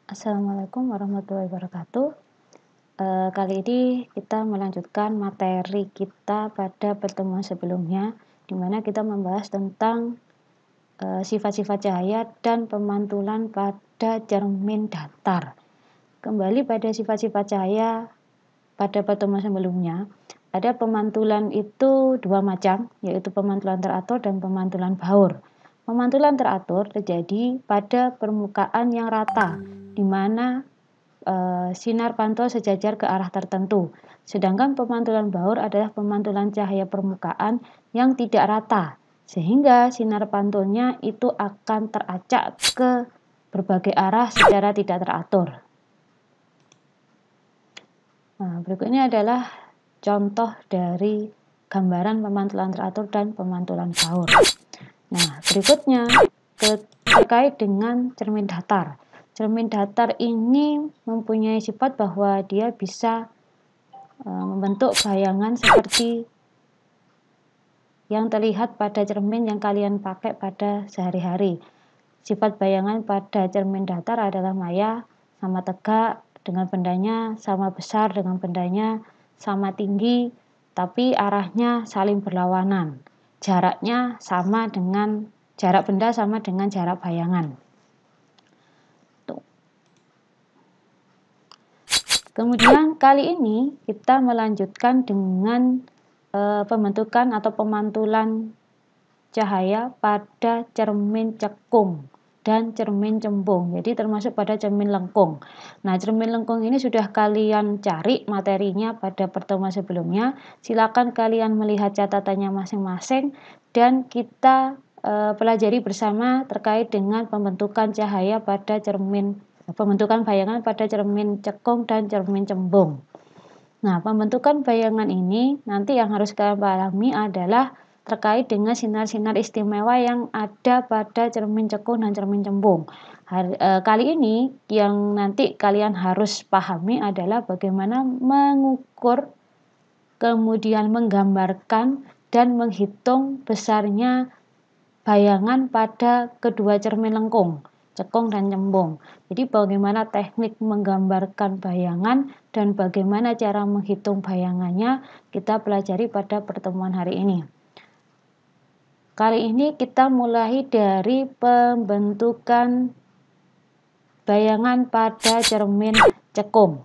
Assalamualaikum warahmatullahi wabarakatuh. Kali ini kita melanjutkan materi kita pada pertemuan sebelumnya, di mana kita membahas tentang sifat-sifat cahaya dan pemantulan pada cermin datar. Kembali pada sifat-sifat cahaya pada pertemuan sebelumnya, ada pemantulan itu dua macam, yaitu pemantulan teratur dan pemantulan baur. Pemantulan teratur terjadi pada permukaan yang rata, di mana sinar pantul sejajar ke arah tertentu. Sedangkan pemantulan baur adalah pemantulan cahaya permukaan yang tidak rata, sehingga sinar pantulnya itu akan teracak ke berbagai arah secara tidak teratur. Nah, berikut ini adalah contoh dari gambaran pemantulan teratur dan pemantulan baur. Nah, berikutnya terkait dengan cermin datar. Cermin datar ini mempunyai sifat bahwa dia bisa membentuk bayangan seperti yang terlihat pada cermin yang kalian pakai pada sehari-hari. Sifat bayangan pada cermin datar adalah maya, sama tegak dengan bendanya, sama besar dengan bendanya, sama tinggi, tapi arahnya saling berlawanan. Jarak benda sama dengan jarak bayangan. Kemudian kali ini kita melanjutkan dengan pembentukan atau pemantulan cahaya pada cermin cekung dan cermin cembung. Jadi termasuk pada cermin lengkung. Nah, cermin lengkung ini sudah kalian cari materinya pada pertemuan sebelumnya. Silakan kalian melihat catatannya masing-masing dan kita pelajari bersama terkait dengan pembentukan cahaya pada pembentukan bayangan pada cermin cekung dan cermin cembung. Nah, pembentukan bayangan ini nanti yang harus kalian pahami adalah terkait dengan sinar-sinar istimewa yang ada pada cermin cekung dan cermin cembung. Kali ini yang nanti kalian harus pahami adalah bagaimana mengukur, kemudian menggambarkan dan menghitung besarnya bayangan pada kedua cermin lengkung, cekung dan cembung. Jadi bagaimana teknik menggambarkan bayangan dan bagaimana cara menghitung bayangannya kita pelajari pada pertemuan hari ini. Kali ini kita mulai dari pembentukan bayangan pada cermin cekung.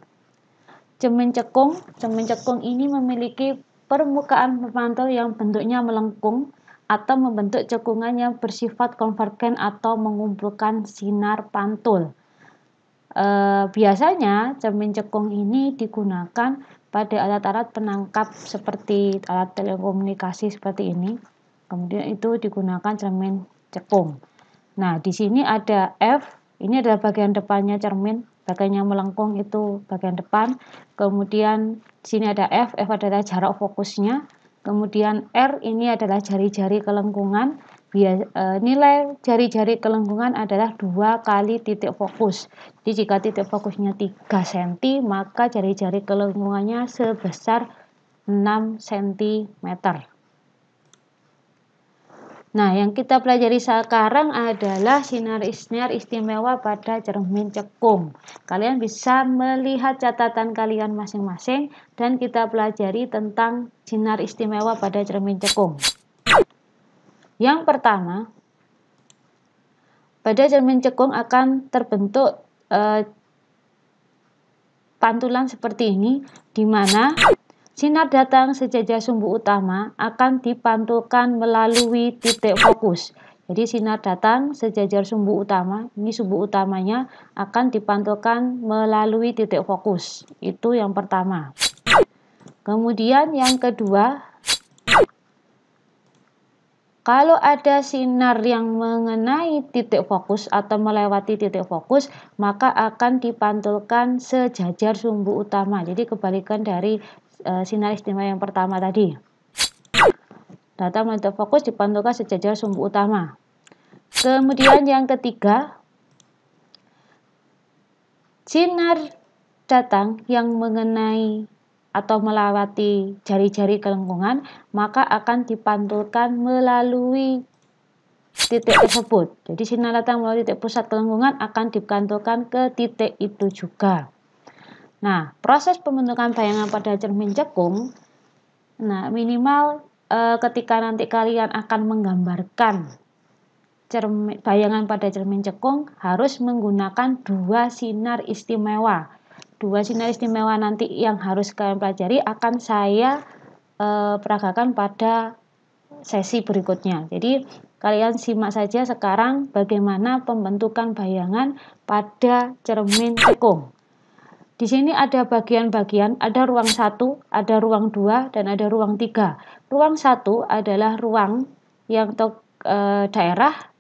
Cermin cekung ini memiliki permukaan pemantul yang bentuknya melengkung atau membentuk cekungan yang bersifat konvergen atau mengumpulkan sinar pantul. Biasanya cermin cekung ini digunakan pada alat-alat penangkap seperti alat telekomunikasi seperti ini. Kemudian itu digunakan cermin cekung. Nah, di sini ada F, ini adalah bagian depannya cermin, bagian yang melengkung itu bagian depan. Kemudian di sini ada F adalah jarak fokusnya. Kemudian R ini adalah jari-jari kelengkungan. Nilai jari-jari kelengkungan adalah 2 kali titik fokus. Jadi jika titik fokusnya 3 cm, maka jari-jari kelengkungannya sebesar 6 cm. Nah, yang kita pelajari sekarang adalah sinar istimewa pada cermin cekung. Kalian bisa melihat catatan kalian masing-masing dan kita pelajari tentang sinar istimewa pada cermin cekung. Yang pertama, pada cermin cekung akan terbentuk pantulan seperti ini, di mana sinar datang sejajar sumbu utama akan dipantulkan melalui titik fokus. Jadi sinar datang sejajar sumbu utama, ini sumbu utamanya akan dipantulkan melalui titik fokus. Itu yang pertama. Kemudian yang kedua, kalau ada sinar yang mengenai titik fokus atau melewati titik fokus, maka akan dipantulkan sejajar sumbu utama. Jadi kebalikan dari sinar istimewa yang pertama tadi. Datang melalui titik fokus dipantulkan sejajar sumbu utama. Kemudian yang ketiga, sinar datang yang mengenai atau melewati jari-jari kelengkungan, maka akan dipantulkan melalui titik tersebut. Jadi sinar datang melalui titik pusat kelengkungan akan dipantulkan ke titik itu juga. Nah, proses pembentukan bayangan pada cermin cekung, nah minimal ketika nanti kalian akan menggambarkan bayangan pada cermin cekung harus menggunakan dua sinar istimewa. Dua sinar istimewa nanti yang harus kalian pelajari akan saya peragakan pada sesi berikutnya. Jadi kalian simak saja sekarang bagaimana pembentukan bayangan pada cermin cekung. Di sini ada bagian-bagian, ada ruang 1, ada ruang 2, dan ada ruang 3. Ruang 1 adalah ruang yang daerah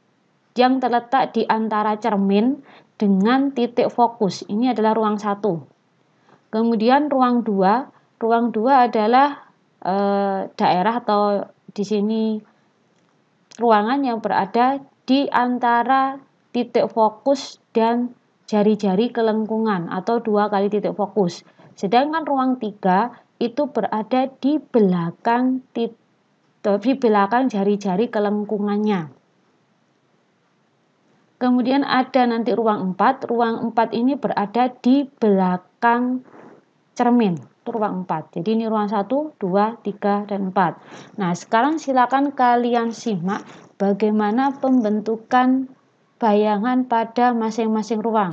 yang terletak di antara cermin dengan titik fokus. Ini adalah ruang 1. Kemudian ruang 2 adalah daerah atau di sini ruangan yang berada di antara titik fokus dan jari-jari kelengkungan atau 2 kali titik fokus. Sedangkan ruang 3 itu berada di belakang jari-jari kelengkungannya. Kemudian ada nanti ruang 4. Ruang 4 ini berada di belakang cermin. Itu ruang 4. Jadi ini ruang 1, 2, 3, dan 4. Nah, sekarang silakan kalian simak bagaimana pembentukan bayangan pada masing-masing ruang.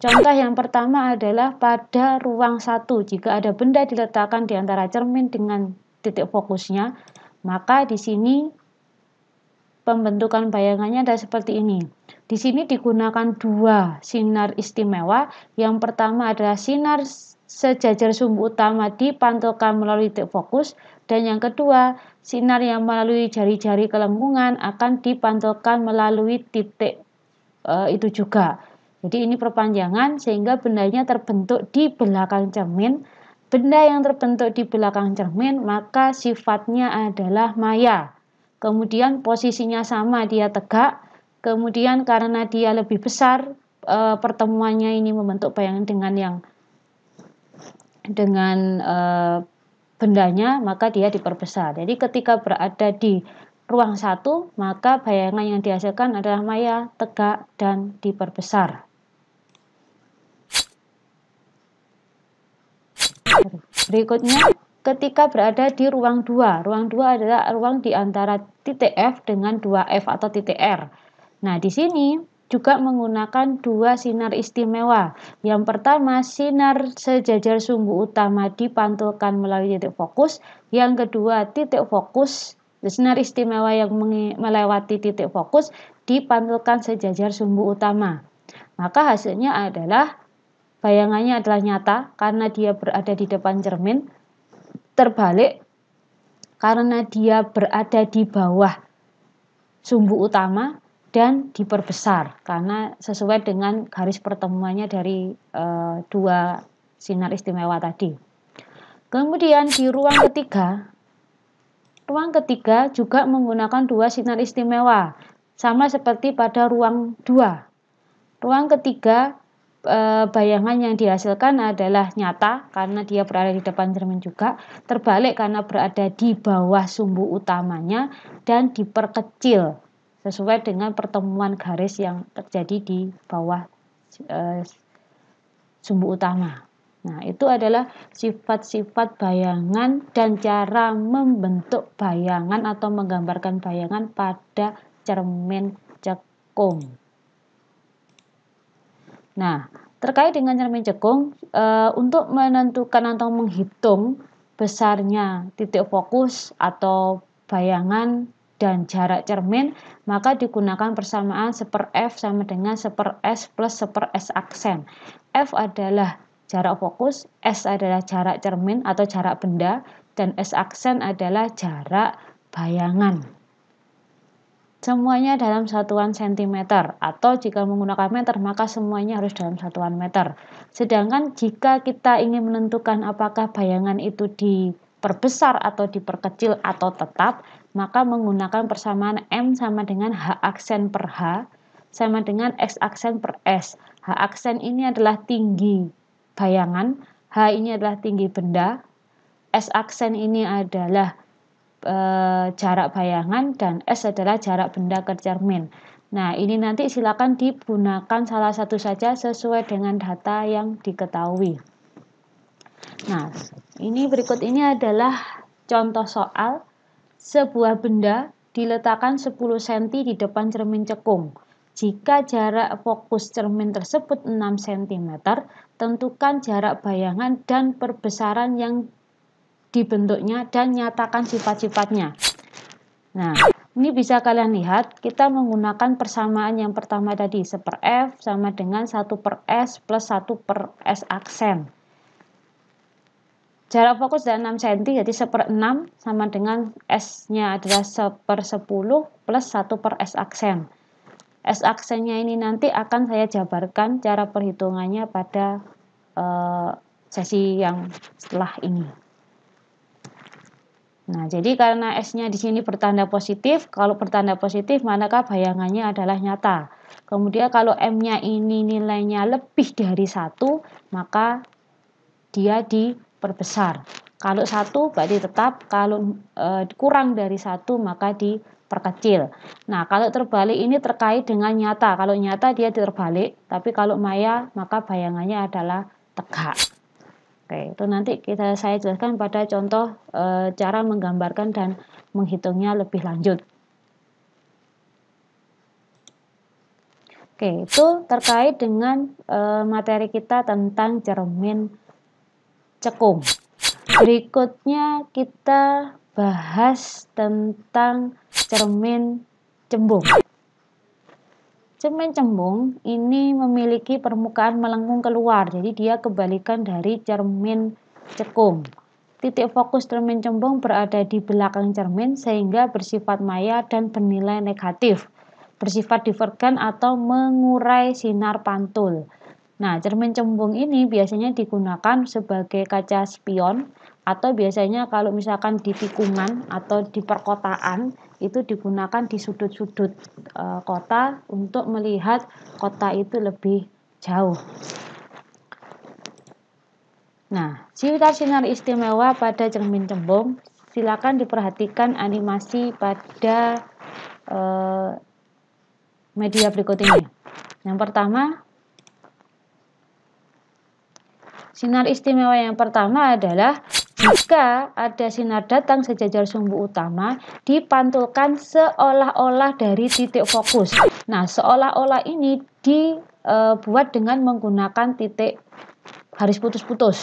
Contoh yang pertama adalah pada ruang 1. Jika ada benda diletakkan di antara cermin dengan titik fokusnya, maka di sini pembentukan bayangannya adalah seperti ini. Di sini digunakan dua sinar istimewa. Yang pertama adalah sinar sejajar sumbu utama dipantulkan melalui titik fokus, dan yang kedua, sinar yang melalui jari-jari kelengkungan akan dipantulkan melalui titik itu juga. Jadi ini perpanjangan sehingga bendanya terbentuk di belakang cermin. Benda yang terbentuk di belakang cermin maka sifatnya adalah maya. Kemudian posisinya sama, dia tegak. Kemudian karena dia lebih besar, pertemuannya ini membentuk bayangan dengan bendanya, maka dia diperbesar. Jadi ketika berada di ruang 1, maka bayangan yang dihasilkan adalah maya, tegak, dan diperbesar. Berikutnya, ketika berada di ruang 2. Ruang 2 adalah ruang di antara titik F dengan 2F atau titik R. Nah, di sini juga menggunakan dua sinar istimewa. Yang pertama, sinar sejajar sumbu utama dipantulkan melalui titik fokus. Yang kedua, titik fokus, sinar istimewa yang melewati titik fokus dipantulkan sejajar sumbu utama. Maka hasilnya adalah bayangannya adalah nyata karena dia berada di depan cermin, terbalik karena dia berada di bawah sumbu utama, dan diperbesar karena sesuai dengan garis pertemuannya dari dua sinar istimewa tadi. Kemudian di ruang ketiga juga menggunakan dua sinar istimewa, sama seperti pada ruang 2. Ruang ketiga, bayangan yang dihasilkan adalah nyata karena dia berada di depan cermin juga, terbalik karena berada di bawah sumbu utamanya, dan diperkecil sesuai dengan pertemuan garis yang terjadi di bawah sumbu utama. Nah, itu adalah sifat-sifat bayangan dan cara membentuk bayangan atau menggambarkan bayangan pada cermin cekung. Nah, terkait dengan cermin cekung, untuk menentukan atau menghitung besarnya titik fokus atau bayangan dan jarak cermin, maka digunakan persamaan 1/F sama dengan 1/S plus 1/S aksen. F adalah jarak fokus, S adalah jarak cermin atau jarak benda, dan S aksen adalah jarak bayangan. Semuanya dalam satuan cm, atau jika menggunakan meter maka semuanya harus dalam satuan meter. Sedangkan jika kita ingin menentukan apakah bayangan itu diperbesar atau diperkecil atau tetap, maka menggunakan persamaan M sama dengan H aksen per H sama dengan X aksen per S. H aksen ini adalah tinggi bayangan, H ini adalah tinggi benda, S aksen ini adalah jarak bayangan dan S adalah jarak benda ke cermin. Nah, ini nanti silakan digunakan salah satu saja sesuai dengan data yang diketahui. Nah, ini berikut ini adalah contoh soal. Sebuah benda diletakkan 10 cm di depan cermin cekung. Jika jarak fokus cermin tersebut 6 cm, tentukan jarak bayangan dan perbesaran yang dibentuknya dan nyatakan sifat-sifatnya. Nah, ini bisa kalian lihat, kita menggunakan persamaan yang pertama tadi, 1/F sama dengan 1/S plus 1/S aksen. Jarak fokus dari 6 cm, jadi 1/6 sama dengan S-nya adalah 1/10 plus 1/S aksen. S aksennya ini nanti akan saya jabarkan cara perhitungannya pada sesi yang setelah ini. Nah, jadi karena S-nya di sini bertanda positif, kalau bertanda positif manakah bayangannya adalah nyata. Kemudian kalau M-nya ini nilainya lebih dari 1, maka dia diperbesar. Kalau 1 berarti tetap, kalau kurang dari 1 maka diperkecil. Nah, kalau terbalik ini terkait dengan nyata. Kalau nyata dia terbalik, tapi kalau maya maka bayangannya adalah tegak. Oke, itu nanti saya jelaskan pada contoh cara menggambarkan dan menghitungnya lebih lanjut. Oke, itu terkait dengan materi kita tentang cermin cekung. Berikutnya kita bahas tentang cermin cembung. Cermin cembung ini memiliki permukaan melengkung keluar, jadi dia kebalikan dari cermin cekung. Titik fokus cermin cembung berada di belakang cermin sehingga bersifat maya dan bernilai negatif, bersifat divergen atau mengurai sinar pantul. Nah, cermin cembung ini biasanya digunakan sebagai kaca spion atau biasanya kalau misalkan di tikungan atau di perkotaan itu digunakan di sudut-sudut kota untuk melihat kota itu lebih jauh. Nah, sinar istimewa pada cermin cembung, silakan diperhatikan animasi pada media berikut ini. Yang pertama, sinar istimewa yang pertama adalah jika ada sinar datang sejajar sumbu utama, dipantulkan seolah-olah dari titik fokus. Nah, seolah-olah ini dibuat dengan menggunakan titik garis putus-putus.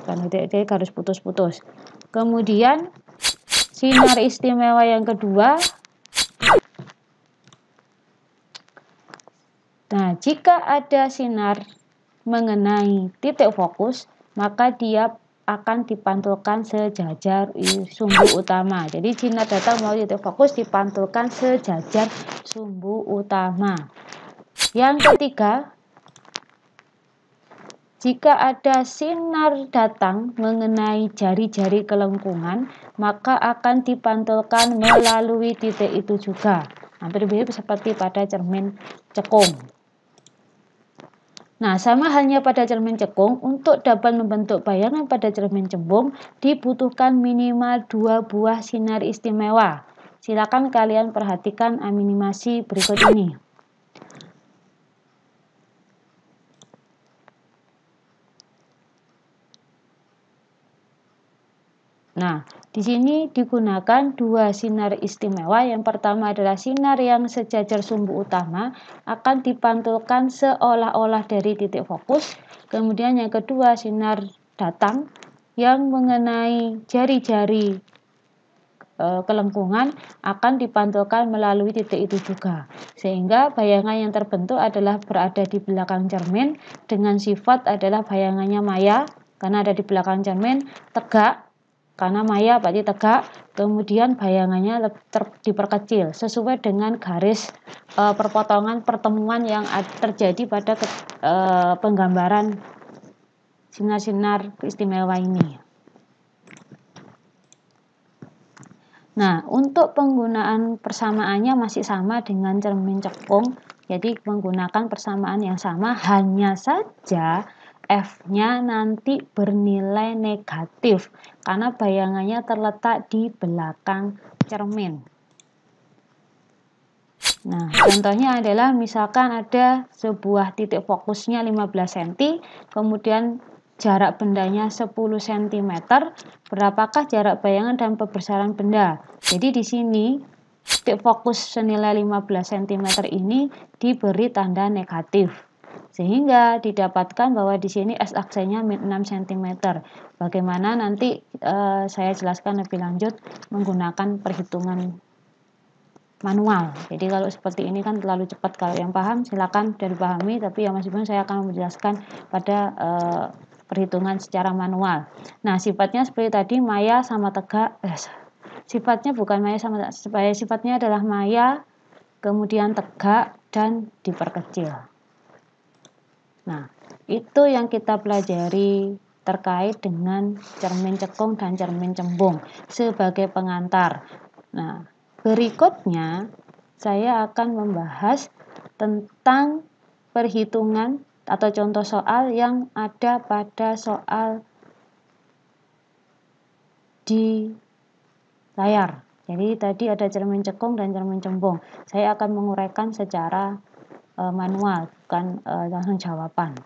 Titik garis putus-putus. Kemudian, sinar istimewa yang kedua. Nah, jika ada sinar mengenai titik fokus, maka dia akan dipantulkan sejajar sumbu utama. Jadi sinar datang melalui titik fokus dipantulkan sejajar sumbu utama. Yang ketiga, jika ada sinar datang mengenai jari-jari kelengkungan, maka akan dipantulkan melalui titik itu juga. Hampir mirip seperti pada cermin cekung. Nah, sama halnya pada cermin cekung, untuk dapat membentuk bayangan pada cermin cembung, dibutuhkan minimal 2 buah sinar istimewa. Silakan kalian perhatikan animasi berikut ini. Nah, di sini digunakan 2 sinar istimewa. Yang pertama adalah sinar yang sejajar sumbu utama akan dipantulkan seolah-olah dari titik fokus. Kemudian yang kedua, sinar datang yang mengenai jari-jari kelengkungan akan dipantulkan melalui titik itu juga. Sehingga bayangan yang terbentuk adalah berada di belakang cermin dengan sifat adalah bayangannya maya karena ada di belakang cermin, tegak karena maya berarti tegak, kemudian bayangannya diperkecil sesuai dengan garis perpotongan pertemuan yang terjadi pada penggambaran sinar-sinar istimewa ini. Nah, untuk penggunaan persamaannya masih sama dengan cermin cekung, jadi menggunakan persamaan yang sama, hanya saja F-nya nanti bernilai negatif karena bayangannya terletak di belakang cermin. Nah, contohnya adalah misalkan ada sebuah titik fokusnya 15 cm, kemudian jarak bendanya 10 cm, berapakah jarak bayangan dan pembesaran benda? Jadi di sini titik fokus senilai 15 cm ini diberi tanda negatif. Sehingga didapatkan bahwa di sini S-aksenya 6 cm. Bagaimana nanti saya jelaskan lebih lanjut menggunakan perhitungan manual. Jadi kalau seperti ini kan terlalu cepat, kalau yang paham silakan dari pahami, tapi yang masih belum saya akan menjelaskan pada perhitungan secara manual. Nah, sifatnya seperti tadi maya sama tegak. Sifatnya bukan maya sama tegak, sifatnya adalah maya, kemudian tegak dan diperkecil. Nah, itu yang kita pelajari terkait dengan cermin cekung dan cermin cembung sebagai pengantar. Nah, berikutnya saya akan membahas tentang perhitungan atau contoh soal yang ada pada soal di layar. Jadi tadi ada cermin cekung dan cermin cembung. Saya akan menguraikan secara manual, bukan langsung jawaban.